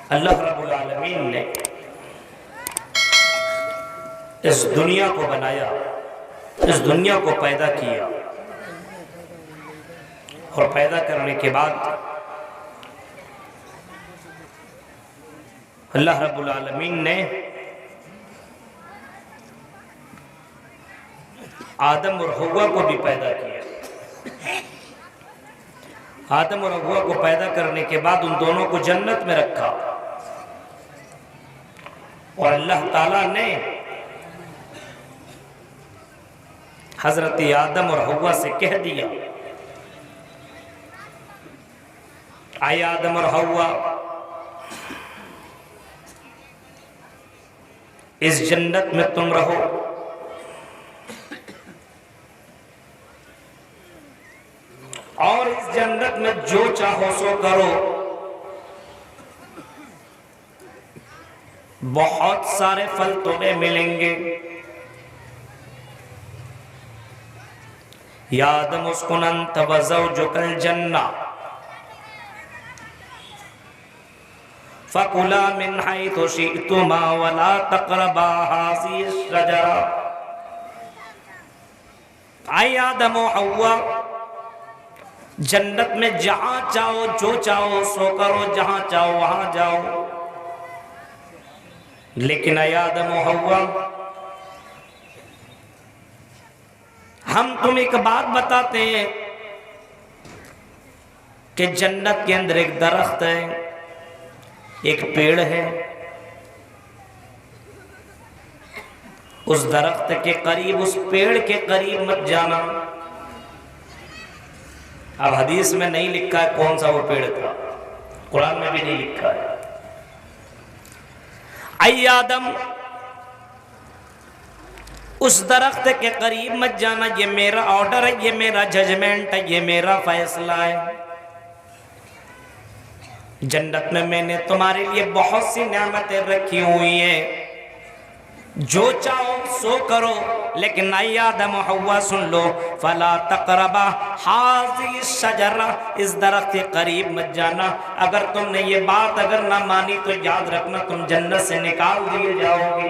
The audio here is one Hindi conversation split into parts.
अल्लाह रब्बुल आलमीन ने इस दुनिया को बनाया, इस दुनिया को पैदा किया और पैदा करने के बाद अल्लाह रब्बुल आलमीन ने आदम और हव्वा को भी पैदा किया। आदम और हव्वा को पैदा करने के बाद उन दोनों को जन्नत में रखा और अल्लाह ताला ने हजरत आदम और हव्वा से कह दिया, आए आदम और हव्वा, इस जन्नत में तुम रहो और इस जन्नत में जो चाहो सो करो। बहुत सारे फल तुम्हें मिलेंगे। या आदम उस्कुन अंत व ज़ौजुकल जन्ना फकुला मिन हैथु शि'तुमा वला तक़रबा हाज़िहि शजरा। आए आदम और हव्वा, जन्नत में जहां चाहो जो चाहो सो करो, जहां चाहो वहां जाओ। लेकिन आए आदम और हव्वा, हम तुम्हें एक बात बताते हैं कि जन्नत के अंदर एक दरख्त है, एक पेड़ है। उस दरख्त के करीब, उस पेड़ के करीब मत जाना। अब हदीस में नहीं लिखा है कौन सा वो पेड़ था, कुरान में भी नहीं लिखा है। आई आदम, उस दरख्त के करीब मत जाना। ये मेरा ऑर्डर है, ये मेरा जजमेंट है, ये मेरा फैसला है। जन्नत में मैंने तुम्हारे लिए बहुत सी नेमतें रखी हुई हैं, जो चाहो सो करो। लेकिन आई आदम हव्वा सुन लो, फला तक़रबा हाज़िहि शजरा, इस दरख्त के करीब मत जाना। अगर तुमने ये बात अगर ना मानी तो याद रखना तुम जन्नत से निकाल दिए जाओगे।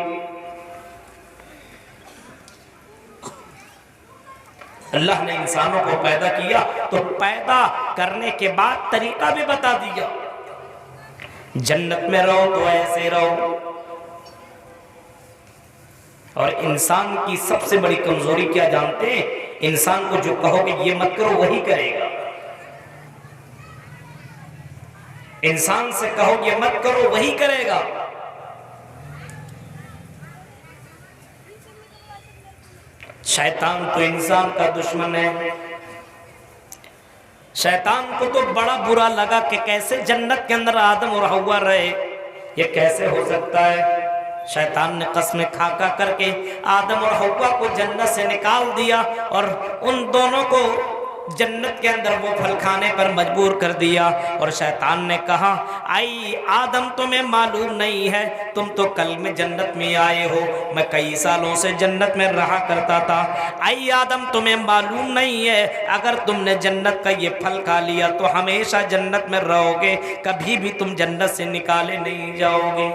अल्लाह ने इंसानों को पैदा किया तो पैदा करने के बाद तरीका भी बता दिया। जन्नत में रहो तो ऐसे रहो। और इंसान की सबसे बड़ी कमजोरी क्या जानते हैं? इंसान को जो कहोगे ये मत करो वही करेगा। इंसान से कहोगे मत करो वही करेगा। शैतान तो इंसान का दुश्मन है। शैतान को तो बड़ा बुरा लगा कि कैसे जन्नत के अंदर आदम और हव्वा रहे, ये कैसे हो सकता है। शैतान ने कसमें खा करके आदम और हव्वा को जन्नत से निकाल दिया और उन दोनों को जन्नत के अंदर वो फल खाने पर मजबूर कर दिया। और शैतान ने कहा, आई आदम, तुम्हें मालूम नहीं है, तुम तो कल में जन्नत में आए हो, मैं कई सालों से जन्नत में रहा करता था। आई आदम, तुम्हें मालूम नहीं है, अगर तुमने जन्नत का ये फल खा लिया तो हमेशा जन्नत में रहोगे, कभी भी तुम जन्नत से निकाले नहीं जाओगे।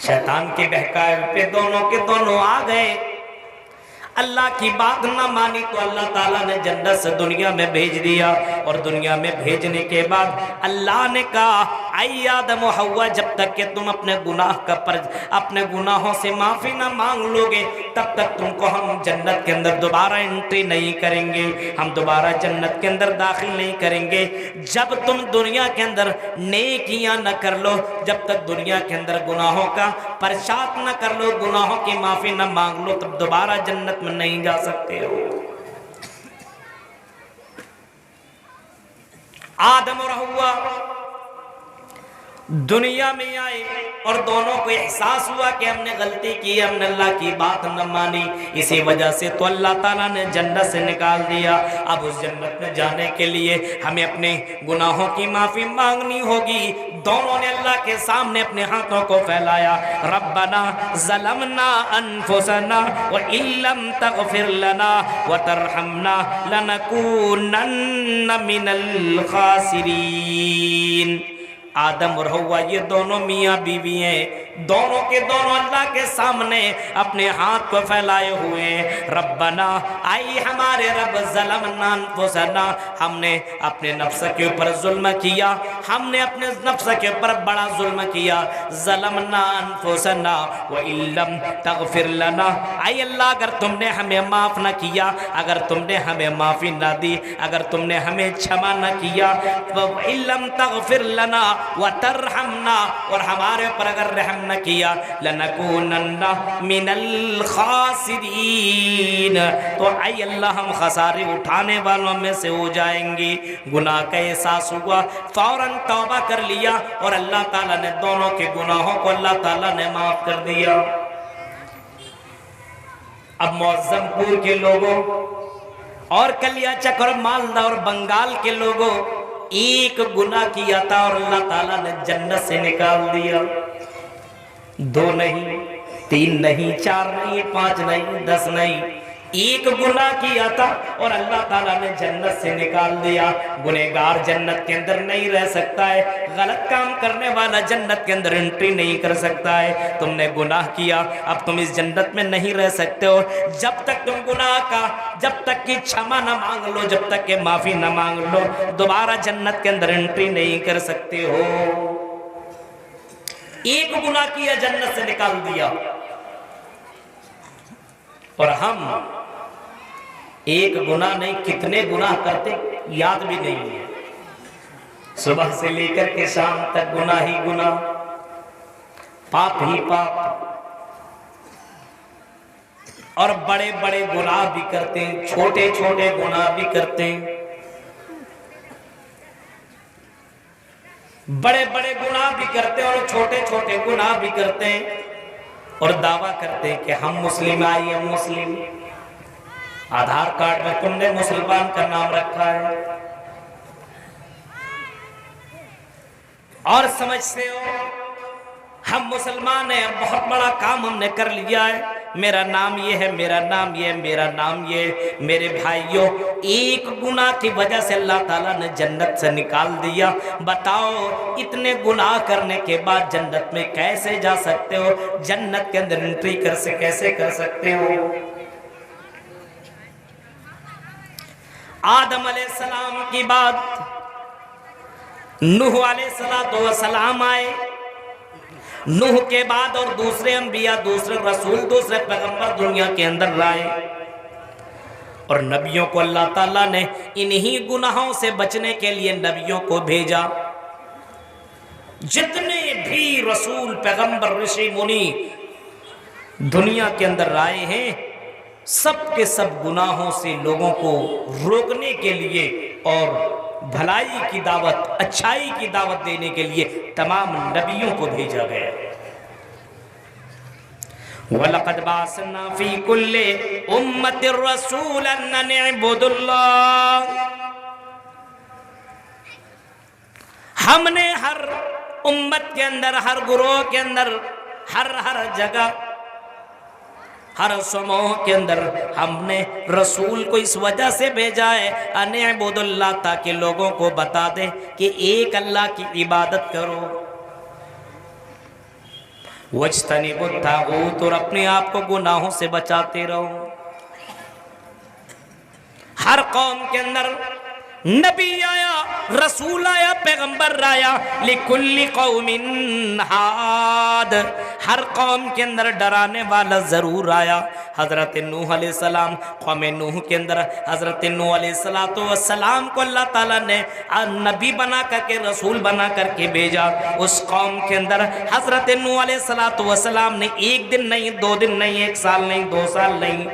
शैतान के बहकावे पे दोनों के दोनों आ गए। अल्लाह की बात ना मानी तो अल्लाह ताला ने जन्नत से दुनिया में भेज दिया। और दुनिया में भेजने के बाद अल्लाह ने कहा, आई आदम और हव्वा, जब तक कि तुम अपने गुनाहों से माफ़ी ना मांग लोगे तब तक तुमको हम जन्नत के अंदर दोबारा एंट्री नहीं करेंगे, हम दोबारा जन्नत के अंदर दाखिल नहीं करेंगे। जब तुम दुनिया के अंदर नेकियां न कर लो, जब तक दुनिया के अंदर गुनाहों का पश्चात न कर लो, गुनाहों की माफ़ी न मांग लो, तब दोबारा जन्नत में नहीं जा सकते हो। आदम और हव्वा दुनिया में आए और दोनों को एहसास हुआ कि हमने गलती की, हमने अल्लाह की बात न मानी, इसी वजह से तो अल्लाह ताला ने जन्नत से निकाल दिया। अब उस जन्नत में जाने के लिए हमें अपने गुनाहों की माफ़ी मांगनी होगी। दोनों ने अल्लाह के सामने अपने हाथों को फैलाया, रब्बना ज़लमना अनफुसना व इल्लम तगफिर लना व तरहमना लनकूनन्ना मिनल खासिरीन। आदम और हव्वा ये दोनों मियाँ बीवी हैं, दोनों के दोनों अल्लाह के सामने अपने हाथ को फैलाए हुए हैं। रब्बना, आई हमारे रब, ज़लमना अनफुसना, हमने अपने नफ्स के ऊपर जुल्म किया, हमने अपने नफ्स के ऊपर बड़ा जुल्म किया। ज़लमना अनफुसना व इल्लम तगफिर लना, आई अल्लाह अगर तुमने हमें माफ़ न किया, अगर तुमने हमें माफ़ी न दी, अगर तुमने हमें क्षमा न किया, व इल्लम तगफिर लना व तरहमना, और हमारे ऊपर अगर रहम न किया, लनकूनन्ना मिनल खासिरीन, तो आई अल्लाह हम खसारे उठाने वालों में से हो जाएंगे। गुनाह का एहसास हुआ, फौरन तौबा कर लिया और अल्लाह ताला ने दोनों के गुनाहों को अल्लाह ताला ने माफ कर दिया। अब मौज़मपुर के लोगों और कलियाचक और मालदा और बंगाल के लोगों एक गुनाह किया था और अल्लाह ताला ने जन्नत से निकाल दिया। 2 नहीं, 3 नहीं, 4 नहीं, 5 नहीं, 10 नहीं, एक गुनाह किया था और अल्लाह ताला ने जन्नत से निकाल दिया। गुनहगार जन्नत के अंदर नहीं रह सकता है, गलत काम करने वाला जन्नत के अंदर एंट्री नहीं कर सकता है। तुमने गुनाह किया, अब तुम इस जन्नत में नहीं रह सकते हो जब तक तुम गुनाह का, जब तक कि क्षमा न मांग लो, जब तक कि माफी न मांग लो, दोबारा जन्नत के अंदर एंट्री नहीं कर सकते हो। एक गुनाह किया, जन्नत से निकाल दिया। और हम एक गुनाह नहीं, कितने गुनाह करते याद भी नहीं है। सुबह से लेकर के शाम तक गुनाह ही गुनाह, पाप ही पाप, और बड़े बड़े गुनाह भी करते हैं, छोटे छोटे गुनाह भी करते हैं। बड़े बड़े गुनाह भी करते हैं और छोटे छोटे गुनाह भी करते हैं, और दावा करते हैं कि हम मुस्लिम, आई हम मुस्लिम, आधार कार्ड में तुमने मुसलमान का नाम रखा है, और समझते हो हम मुसलमान हैं, बहुत बड़ा काम हमने कर लिया है, मेरा नाम ये है, मेरा नाम ये, मेरा नाम ये। मेरे भाइयों, एक गुनाह की वजह से अल्लाह ताला ने जन्नत से निकाल दिया। बताओ, इतने गुनाह करने के बाद जन्नत में कैसे जा सकते हो? जन्नत के अंदर एंट्री कैसे कर सकते हो? आदम अलैहिस्सलाम की बात, नूह अलैहिस्सलाम आए, नूह के बाद और दूसरे अंबिया, दूसरे रसूल, दूसरे पैगंबर दुनिया के अंदर आए, और नबियों को अल्लाह ताला ने इन्हीं गुनाहों से बचने के लिए नबियों को भेजा। जितने भी रसूल, पैगंबर, ऋषि मुनि दुनिया के अंदर आए हैं, सब के सब गुनाहों से लोगों को रोकने के लिए और भलाई की दावत, अच्छाई की दावत देने के लिए तमाम नबियों को भेजा गया। वलक़द बअसना फ़ी कुल्लि उम्मतिर रसूलन अन इअ्बुदुल्लाह, हमने हर उम्मत के अंदर, हर गुरोह के अंदर, हर जगह, हर समूह के अंदर हमने रसूल को इस वजह से भेजा है, अने इबुदुल्लाह, ताकि लोगों को बता दे कि एक अल्लाह की इबादत करो, वज्तनिबुत तागूत, और अपने आप को गुनाहों से बचाते रहो। हर कौम के अंदर नबी आया, रसूल आया, पैगंबर आया, लिकुल्ली कौमिन हाद, हर कौम के अंदर डराने वाला जरूर आया। हजरत नूह अलैहिस्सलाम, कौम नूह के अंदर हजरत नूह अलैहिस्सलाम को अल्लाह ताला ने नबी बना करके, रसूल बना करके भेजा। उस कौम के अंदर हजरत नूह अलैहिस्सलाम ने एक दिन नहीं, 2 दिन नहीं, 1 साल नहीं, 2 साल नहीं,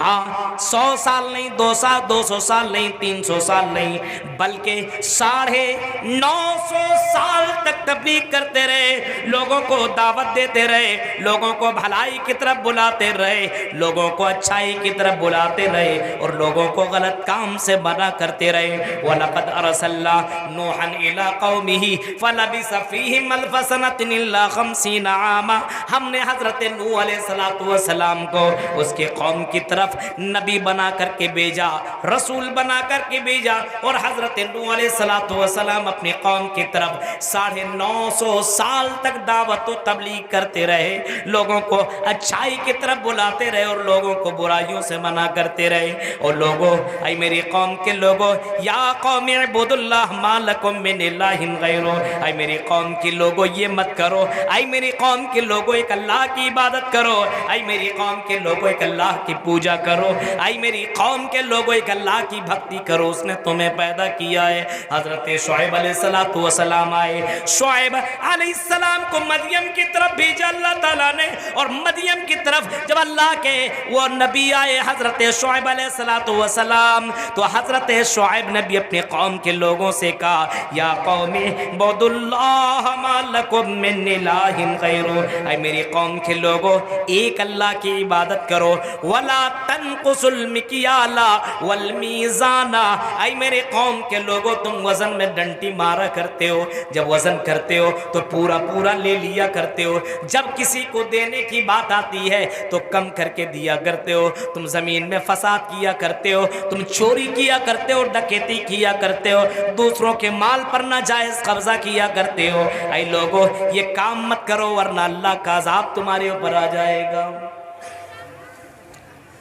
हाँ 100 साल नहीं, 200 साल नहीं, 300 साल नहीं, बल्कि 950 साल तक तबलीग करते रहे, लोगों को दावत देते रहे, लोगों को भलाई की तरफ बुलाते रहे, लोगों को अच्छाई की तरफ बुलाते रहे और लोगों को गलत काम से मना करते रहे। वलक़द अरसलना नूहन इला कौमिही फलबिस फ़ीहिम अल्फ़ सनतिन इल्ला 50 आमा। हमने हज़रत नूह अलैहिस्सलातु वस्सलाम को उसके कौम की तरफ नबी बना करके भेजा, रसूल बना करके भेजा और हज़रत नूह अलैहिस्सलातु वस्सलाम अपनी कौम की तरफ 950 साल तक दावत व तबलीग करते रहे, लोगों को अच्छाई की तरफ बुलाते रहे और लोगों को बुराइयों से मना करते रहे। और लोगों, ऐ मेरी कौम के लोगों, या कौम इब्दुल्लाह मा लकुम मिन इलाहिन गैरो, ऐ मेरी कौम के लोगों ये मत करो, ऐ मेरी कौम के लोगों एक अल्लाह की इबादत करो, ऐ मेरी कौम के लोगों एक अल्लाह की पूजा करो, ऐ मेरी कौम के लोगों एक अल्लाह की भक्ति करो, उसने तुम्हें पैदा किया है। हज़रत शुएब अलैहिस्सलातु वस्सलाम आए, शुएब अलैहिस्सलाम को मदियम की तरफ भेजा अल्लाह ताला ने, और मदियम की तरफ जब अल्लाह के वो नबी आए हज़रत शुएब अलैहिस्सलातु वस्सलाम, तो हज़रत शुएब नबी अपने कौम के लोगों से कहा, या कौमी बुदुल्लाह मा लकुम मिन इलाहिन गैरो, ऐ मेरी कौम के लोगों एक अल्लाह की इबादत करो, वला तनकुसुल मिकियाला वल मीज़ाना, ऐ मेरे कौम के लोगों तुम वजन में डंटी मारा करते हो, जब वजन करते हो तो पूरा पूरा ले लिया करते हो, जब किसी को देने की बात आती है तो कम करके दिया करते हो, तुम जमीन में फसाद किया करते हो, तुम चोरी किया करते हो, डकैती किया करते हो, दूसरों के माल पर नाजायज कब्जा किया करते हो। ऐ लोगों ये काम मत करो वरना अल्लाह का अज़ाब तुम्हारे ऊपर आ जाएगा।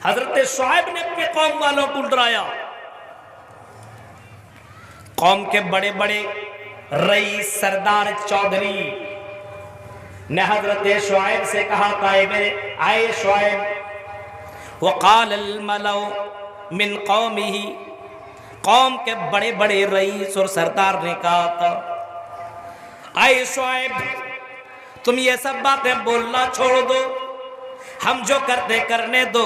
हजरत शुएब ने अपने कौम वालों को डराया। कौम के बड़े बड़े रईस सरदार चौधरी ने हजरत शुएब से कहा था, आए शुएब, वक़ाल अल मलौ मिन कौमिही, कौम के बड़े बड़े रईस और सरदार ने कहा था, आए शुएब तुम ये सब बातें बोलना छोड़ दो, हम जो करते करने दो,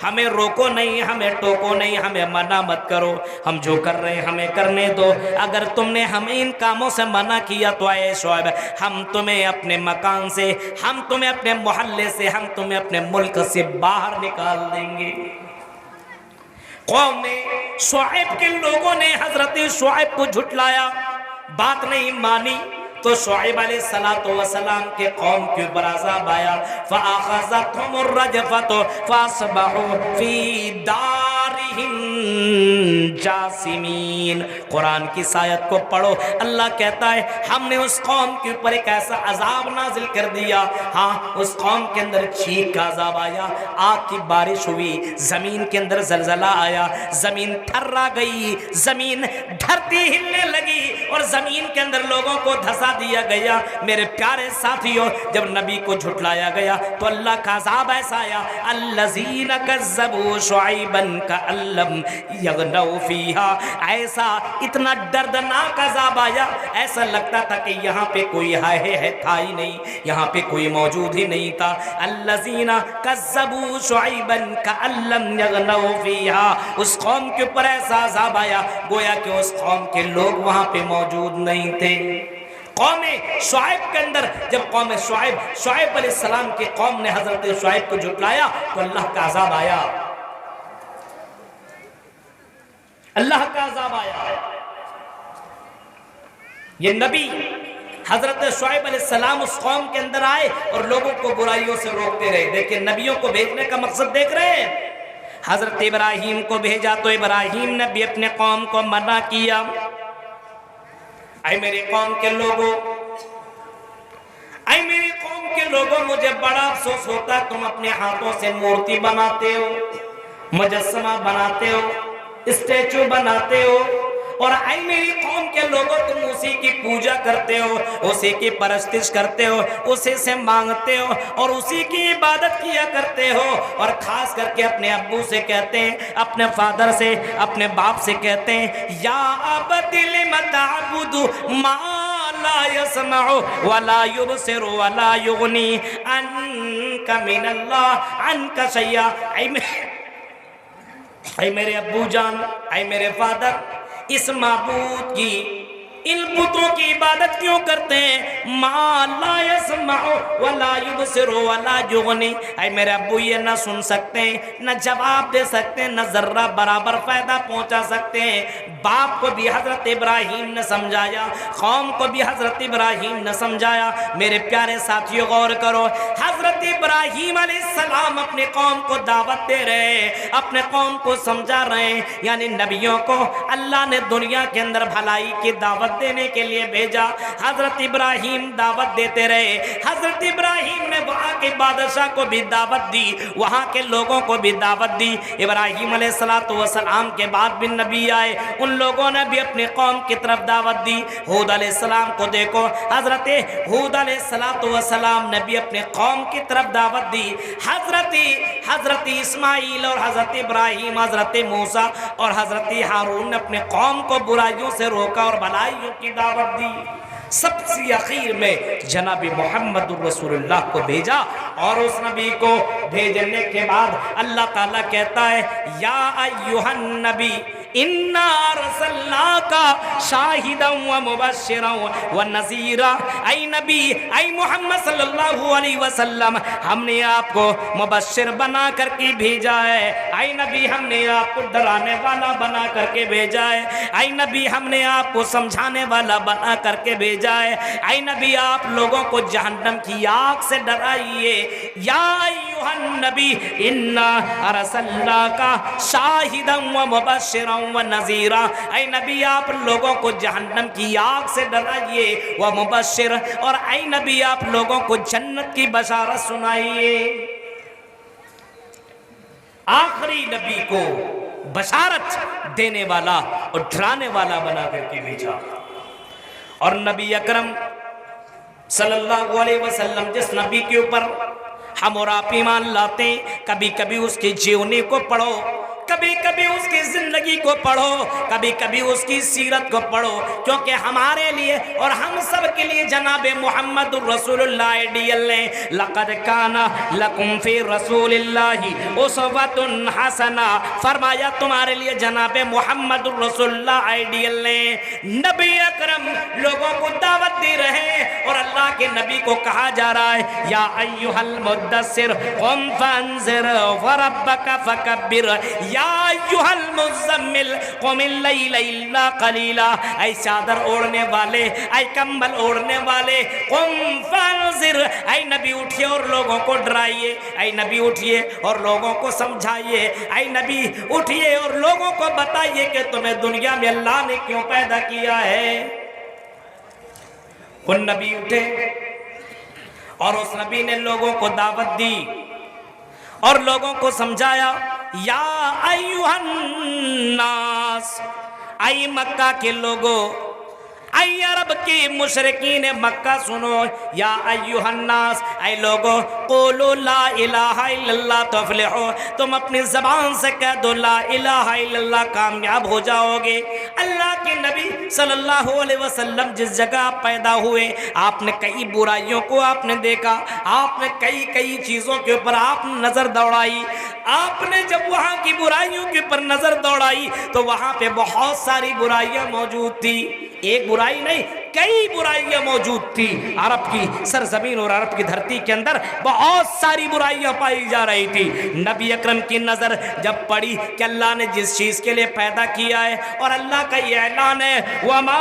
हमें रोको नहीं, हमें टोको नहीं, हमें मना मत करो, हम जो कर रहे हैं हमें करने दो। अगर तुमने हमें इन कामों से मना किया तो आए शुएब हम तुम्हें अपने मकान से, हम तुम्हें अपने मोहल्ले से, हम तुम्हें अपने मुल्क से बाहर निकाल देंगे। कौम ने, शुएब के लोगों ने हजरत शुएब को झुठलाया, बात नहीं मानी, तो शुएब अलैहिस्सलातु वस्सलाम के कौम के ऊपर अज़ाब आया। फ़अख़ज़तहुमुर रजफ़तु फ़अस्बहू फ़ी दारिहिम जासिमीन। कुरान की आयत को पढ़ो, अल्लाह कहता है हमने उस कौम के ऊपर एक ऐसा अज़ाब नाजिल कर दिया, हाँ उस कौम के अंदर चीख का अज़ाब आया, आग की बारिश हुई, ज़मीन के अंदर ज़लज़ला आया, ज़मीन थर्रा गई, ज़मीन धरती हिलने लगी और ज़मीन के अंदर लोगों को धसा दिया गया। मेरे प्यारे साथियों, जब नबी को झुठलाया गया तो अल्लाह का अज़ाब ऐसा आया, अल्लज़ीना कज़्ज़बू शुएबन कअल्लम यग़नऊ फ़ीहा, ऐसा इतना दर्दनाक अज़ाब आया, ऐसा लगता था कि यहाँ पे कोई है था ही नहीं, यहाँ पे कोई मौजूद ही नहीं था। अल्लज़ीना कज़्ज़बू शुएबन कअल्लम यग़नऊ फ़ीहा, उस कौम के ऊपर ऐसा अज़ाब आया गोया कि उस कौम के लोग वहाँ पे मौजूद नहीं थे। कौम शुएब के अंदर जब कौम शुएब अलैहिस्सलाम की कौम ने हजरत शुएब को झुठलाया तो अल्लाह का अज़ाब आया, अल्लाह का अज़ाब आया। ये नबी हजरत शुएब अलैहिस्सलाम उस कौम के अंदर आए और लोगों को बुराइयों से रोकते रहे। देखिए नबियों को भेजने का मकसद देख रहे हैं, हजरत इब्राहीम को भेजा तो इब्राहीम ने भी अपने कौम को मना किया, ऐ मेरी कौम के लोगों, ऐ मेरी कौम के लोगों, मुझे बड़ा अफसोस होता तुम अपने हाथों से मूर्ति बनाते हो, मुजस्समा बनाते हो, स्टैचू बनाते हो, और ऐ मेरी कौम के लोगों तुम उसी की पूजा करते हो, उसी की परस्तिश करते हो, उसी से मांगते हो और उसी की इबादत किया करते हो। और खास करके अपने अब्बू से कहते हैं, अपने फादर से, अपने बाप से कहते हैं, या अबति लिम तअबुदु मा ला यसमउ वला युबसिरु वला युगनी अन्का मिनल्लाह अन्का शैया। ऐ मेरे अब्बू जान, ऐ मेरे फादर, इस माबूद की, इन बुतों की इबादत क्यों करते हैं? मा ला यस्माउ वला युबसिरु वला युगनी। ऐ मेरे अब्बू ये ना सुन सकते हैं, न जवाब दे सकते हैं, न जर्रा बराबर फायदा पहुंचा सकते हैं। बाप को भी हजरत इब्राहीम ने समझाया, कौम को भी हजरत इब्राहीम ने समझाया। मेरे प्यारे साथियों गौर करो, हजरत इब्राहीम अलैहिस्सलाम अपने कौम को दावत दे रहे हैं, अपने कौम को समझा रहे हैं। यानी नबियों को अल्लाह ने दुनिया के अंदर भलाई की दावत देने के लिए भेजा। हजरत इब्राहीम दावत देते रहे। हजरत इब्राहीम ने वहाँ के बादशाह को भी दावत दी, वहाँ के लोगों को भी दावत दी। इब्राहीम अलैहिस्सलाम के बाद भी नबी आए, उन लोगों ने भी अपनी कौम की तरफ दावत दी। हूद अलैहिस्सलाम को देखो, हजरत हूद अलैहिस्सलाम ने भी अपने कौम की तरफ दावत दी। हजरत इस्माइल और हजरत इब्राहीम, हजरत मूसा और हजरत हारून ने अपने कौम को बुराइयों से रोका और भलाइयों की दावत दी। सबसे आखिर में जनाबी मोहम्मद रसूलुल्लाह को भेजा, और उस नबी को भेजने के बाद अल्लाह ताला कहता है, या अय्युहन नबी इन्ना अरसलनाका शाहिदन व मुबश्शिरन व नज़ीरा। ऐ नबी, ऐ मोहम्मद सल्लल्लाहु अलैहि वसल्लम, हमने आपको मुबश्शिर बना करके भेजा है। ऐ नबी, हमने आपको डराने वाला बना करके भेजा है। ऐ नबी, हमने आपको समझाने वाला बना करके भेजा है। ऐ नबी, आप लोगों को जहन्नम की आग से डराइए। या अय्युहन नबी इन्ना अरसलनाका शाहिदन व मुबश्शिरन व नज़ीरा। ऐ नबी, आप लोगों को जहन्नम की आग से डराइए, व मुबश्शिर, और ऐ नबी, आप लोगों को जन्नत की बशारत सुनाइए। आखिरी नबी को बशारत देने वाला और डराने वाला बना करके भेजा। और नबी अकरम सल्लल्लाहु अलैहि वसल्लम, जिस नबी के ऊपर हम और आप ईमान लाते, कभी कभी उसके जीवनी को पढ़ो, कभी कभी उसकी जिंदगी को पढ़ो, कभी कभी उसकी सीरत को पढ़ो, क्योंकि हमारे लिए और हम सब के लिए जनाबे मोहम्मद रसूलुल्लाह आइडियल ने, लक़द काना लकुम फी रसूलिल्लाहि उस्वतुन हसना, फरमाया तुम्हारे लिए जनाबे मोहम्मद रसूलुल्लाह आइडियल ने। नबी अकरम लोगों को दावत दे रहे हैं, और अल्लाह के नबी को कहा जा रहा है, या अय्युहल मुद्दस्सिर कुम फअंज़िर व रब्बका फकब्बिर, या अय्युहल मुज़्ज़म्मिल क़ुमिल लैला इल्ला क़लीला। ऐ चादर ओढ़ने वाले, ऐ कंबल ओढ़ने वाले, क़ुम फअंज़िर, ऐ नबी उठिए और लोगों को डराइए। ऐ नबी उठिए और लोगों को समझाइए। ऐ नबी उठिए और लोगों को बताइए कि तुम्हें दुनिया में अल्लाह ने क्यों पैदा किया है। उन नबी उठे और उस नबी ने लोगों को दावत दी और लोगों को समझाया, या अय्युहन नास, आई मक्का के लोगों, आई अरब के मुशरिकीन मक्का सुनो, या अय्युहन नास, ऐ लोगों, क़ुलू ला इलाहा इल्लल्लाह तुफ़्लिहू, तुम अपनी ज़बान से कह दो ला इलाहा इल्लल्लाह, कामयाब हो जाओगे। अल्लाह के नबी सल्लल्लाहु अलैहि वसल्लम जिस जगह पैदा हुए, आपने कई बुराइयों को आपने देखा, आपने कई चीज़ों के ऊपर आपने नज़र दौड़ाई। आपने जब वहाँ की बुराइयों के ऊपर नज़र दौड़ाई तो वहाँ पे बहुत सारी बुराइयाँ मौजूद थी। एक बुराई नहीं, कई बुराइयां मौजूद थी। अरब की सरजमीन और अरब की धरती के अंदर बहुत सारी बुराइयां पाई जा रही थी। नबी अकरम की नजर जब पड़ी कि अल्लाह ने जिस चीज के लिए पैदा किया है, और अल्लाह का ये ऐलान है, वमा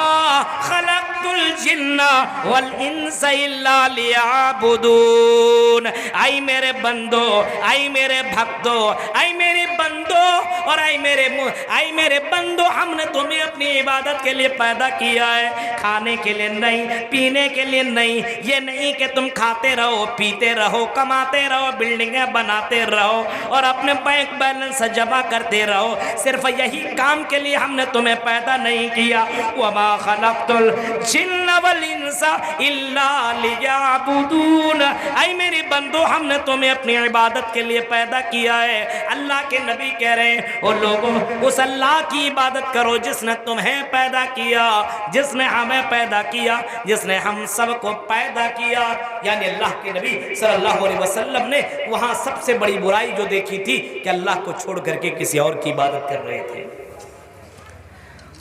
खलक़तुल जिन्ना वल इंसा इल्ला लियअबुदून। आई मेरे बंदो, आई मेरे भक्तों, आई मेरे बंदो और आई मेरे बंदो, हमने तुम्हें अपनी इबादत के लिए पैदा किया है, खाने के लिए नहीं, पीने के लिए नहीं। ये नहीं कि तुम खाते रहो, पीते रहो, कमाते रहो, बिल्डिंगें बनाते रहो और अपने बैंक बैलेंस जमा करते रहो। सिर्फ यही काम के लिए हमने तुम्हें पैदा नहीं किया। वमा खलक़तुल जिन्ना वल इंसा इल्ला लियअबुदून। ऐ मेरे बंदो, हमने तुम्हें अपनी इबादत के लिए पैदा किया है। अल्लाह के नबी कह करें। और लोगों, उस अल्लाह की इबादत करो जिसने तुम्हें पैदा किया, जिसने हमें पैदा किया, जिसने हम सबको पैदा किया। यानी अल्लाह के नबी सल्लल्लाहु अलैहि वसल्लम ने वहां सबसे बड़ी बुराई जो देखी थी कि अल्लाह को छोड़ करके किसी और की इबादत कर रहे थे।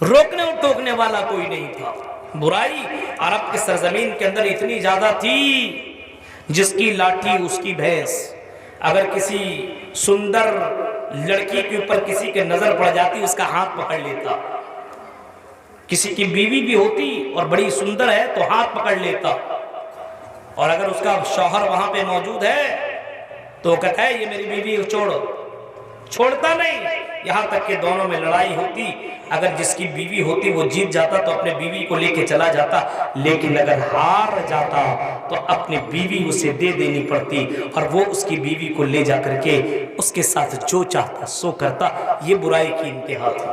रोकने और टोकने वाला कोई नहीं था। बुराई अरब की सरजमीन के अंदर इतनी ज्यादा थी, जिसकी लाठी उसकी भैंस। अगर किसी सुंदर लड़की के ऊपर किसी के नजर पड़ जाती, उसका हाथ पकड़ लेता। किसी की बीवी भी होती और बड़ी सुंदर है तो हाथ पकड़ लेता, और अगर उसका शौहर वहां पे मौजूद है तो कहता है ये मेरी बीवी छोड़ो, छोड़ता नहीं। यहां तक कि दोनों में लड़ाई होती। अगर जिसकी बीवी होती वो जीत जाता तो अपने बीवी को लेके चला जाता, लेकिन अगर हार जाता तो अपनी बीवी उसे दे देनी पड़ती, और वो उसकी बीवी को ले जा करके उसके साथ जो चाहता सो करता। ये बुराई की इंतहा थी।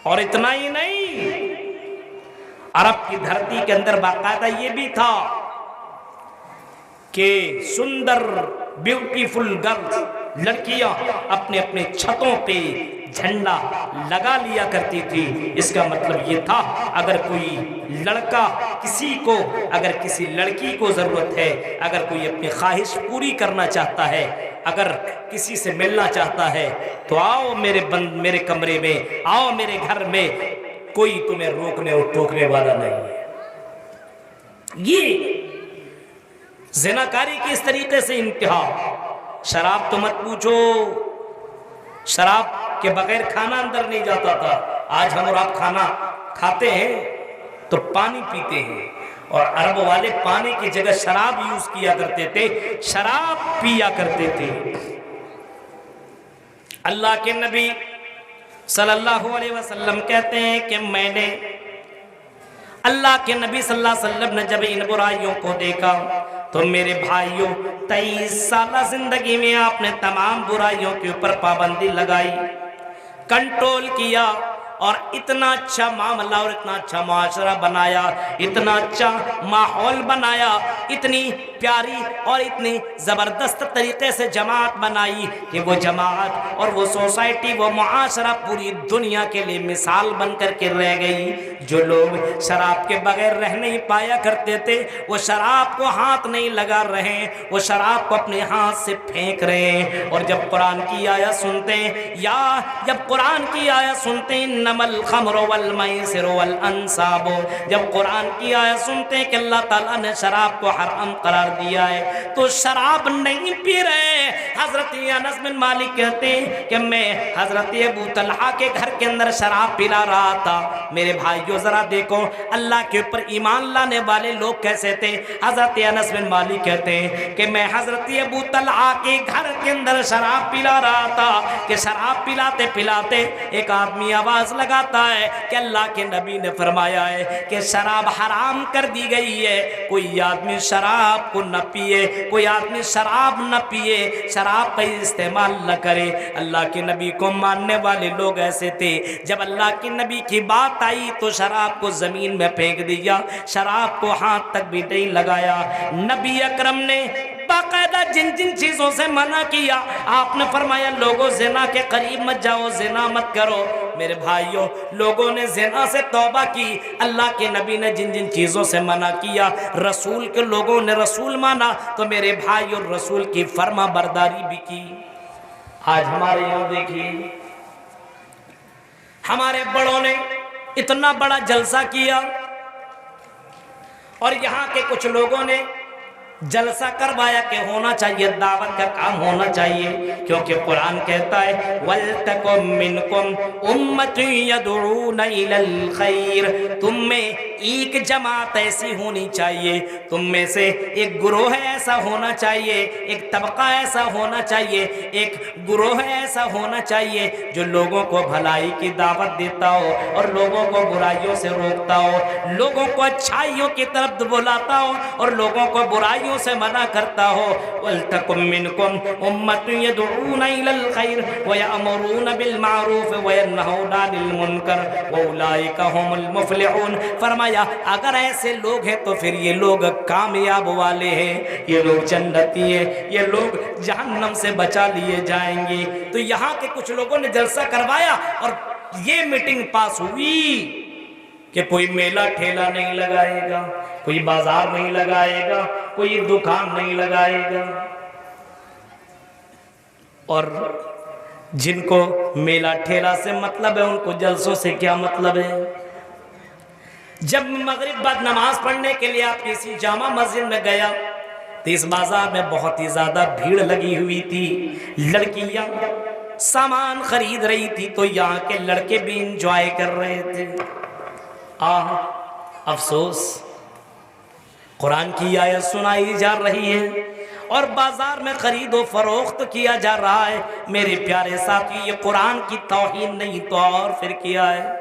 और इतना ही नहीं, अरब की धरती के अंदर बाकायदा ये भी था कि सुंदर ब्यूटीफुल गर्ल्स, लड़कियां अपने अपने छतों पे झंडा लगा लिया करती थी। इसका मतलब ये था, अगर कोई लड़का किसी को, अगर किसी लड़की को जरूरत है, अगर कोई अपनी ख्वाहिश पूरी करना चाहता है, अगर किसी से मिलना चाहता है, तो आओ मेरे कमरे में, आओ मेरे घर में, कोई तुम्हें रोकने और टोकने वाला नहीं है। ये ज़िनाकारी की इस तरीके से इंतहा। शराब तो मत पूछो, शराब के बगैर खाना अंदर नहीं जाता था। आज हम और आप खाना खाते हैं तो पानी पीते हैं, और अरब वाले पानी की जगह शराब यूज किया करते थे, शराब पिया करते थे। अल्लाह के नबी सल्लल्लाहु अलैहि वसल्लम कहते हैं कि मैंने, अल्लाह के नबी सल्लल्लाहु अलैहि वसल्लम ने जब इन बुराइयों को देखा तो मेरे भाइयों 23 साल जिंदगी में आपने तमाम बुराइयों के ऊपर पाबंदी लगाई, कंट्रोल किया, और इतना अच्छा मामला और इतना अच्छा मुआशरा बनाया, इतना अच्छा माहौल बनाया, इतनी प्यारी और इतनी ज़बरदस्त तरीके से जमात बनाई कि वो जमात और वो सोसाइटी, वो मुआशरा पूरी दुनिया के लिए मिसाल बन कर के रह गई। जो लोग शराब के बगैर रह नहीं पाया करते थे, वो शराब को हाथ नहीं लगा रहे, वो शराब को अपने हाथ से फेंक रहे हैं। और जब कुरान की आयत सुनते हैं, या जब कुरान की आयत सुनते हैं, नमल खमरो वल मैसिरो वल अंसाबो, जब कुरान की आयत सुनते हैं कि अल्लाह ताला ने शराब को हराम करार दिया है, तो शराब नहीं पी रहे। हजरत अनस बिन मालिक कहते हैं कि मैं हजरत अबू तलहा के घर के अंदर शराब पिला रहा था। मेरे भाइयों जरा देखो अल्लाह के ऊपर ईमान लाने वाले लोग कैसे थे। हजरत अनस बिन मालिक कहते हैं कि मैं हजरत अबू तलहा के घर के अंदर शराब पिला रहा था कि शराब पिलाते पिलाते एक आदमी आवाज लगाता है कि अल्लाह के नबी ने फरमाया है कि शराब हराम कर दी गई है, कोई आदमी शराब को न पिए, कोई आदमी शराब न पिए, शराब का इस्तेमाल न करे। अल्लाह के नबी को मानने वाले लोग ऐसे थे, जब अल्लाह के नबी की बात आई तो शराब को जमीन में फेंक दिया, शराब को हाथ तक भी नहीं लगाया। नबी अकरम ने बाकायदा जिन जिन चीजों से मना किया, आपने फरमाया लोगों जिना के करीब मत जाओ, जिना मत करो। मेरे भाइयों, लोगों ने जिना से तौबा की। अल्लाह के नबी ने जिन जिन चीजों से मना किया, रसूल के लोगों ने रसूल माना, तो मेरे भाइयों रसूल की फर्मा बरदारी भी की। आज हमारे यहाँ देखिए, हमारे बड़ों ने इतना बड़ा जलसा किया, और यहाँ के कुछ लोगों ने जलसा करवाया कि होना चाहिए, दावत का काम होना चाहिए, क्योंकि कुरान कहता है वल्तकुम मिनकुम उम्मतुन यदऊना इलल खैर, तुम में एक जमात ऐसी होनी चाहिए, तुम में से एक गुरोह ऐसा होना चाहिए, एक तबका ऐसा होना चाहिए, एक गुरोह ऐसा होना चाहिए जो लोगों को भलाई की दावत देता हो और लोगों को बुराइयों से रोकता हो, लोगों को अच्छाइयों की तरफ बुलाता हो और लोगों को बुराइयों से मना करता हो। वल्तकुम मिनकुम उम्मतुन यदऊना इलल खैर व यअमुरूना बिल मारूफ व यनहौना अनिल मुनकर व उलाइका हुमुल मुफलिहून। फरमाया फरमाया अगर ऐसे लोग हैं तो फिर ये लोग कामयाब वाले हैं, ये लोग जन्नती हैं, ये लोग जहन्नम से बचा लिए जाएंगे। तो यहाँ के कुछ लोगों ने जलसा करवाया और ये मीटिंग पास हुई कि कोई मेला ठेला नहीं लगाएगा, कोई बाजार नहीं लगाएगा, कोई दुकान नहीं लगाएगा। और जिनको मेला ठेला से मतलब है उनको जलसों से क्या मतलब है। जब मगरिब बाद नमाज पढ़ने के लिए आप किसी जामा मस्जिद में गया तो इस बाजार में बहुत ही ज्यादा भीड़ लगी हुई थी। लड़कियां सामान खरीद रही थी तो यहाँ के लड़के भी इंजॉय कर रहे थे। अफसोस, कुरान की आयत सुनाई जा रही है और बाजार में खरीदो फरोख्त किया जा रहा है। मेरे प्यारे साथी, ये कुरान की तौहीन नहीं तो और फिर किया है।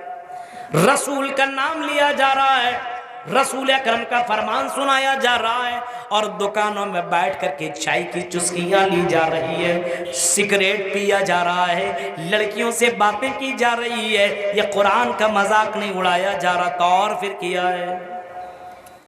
रसूल का नाम लिया जा रहा है, रसूल अकरम का फरमान सुनाया जा रहा है और दुकानों में बैठ करके चाय की चुस्कियां ली जा रही है, सिगरेट पिया जा रहा है, लड़कियों से बातें की जा रही है। ये कुरान का मजाक नहीं उड़ाया जा रहा तो और फिर किया है।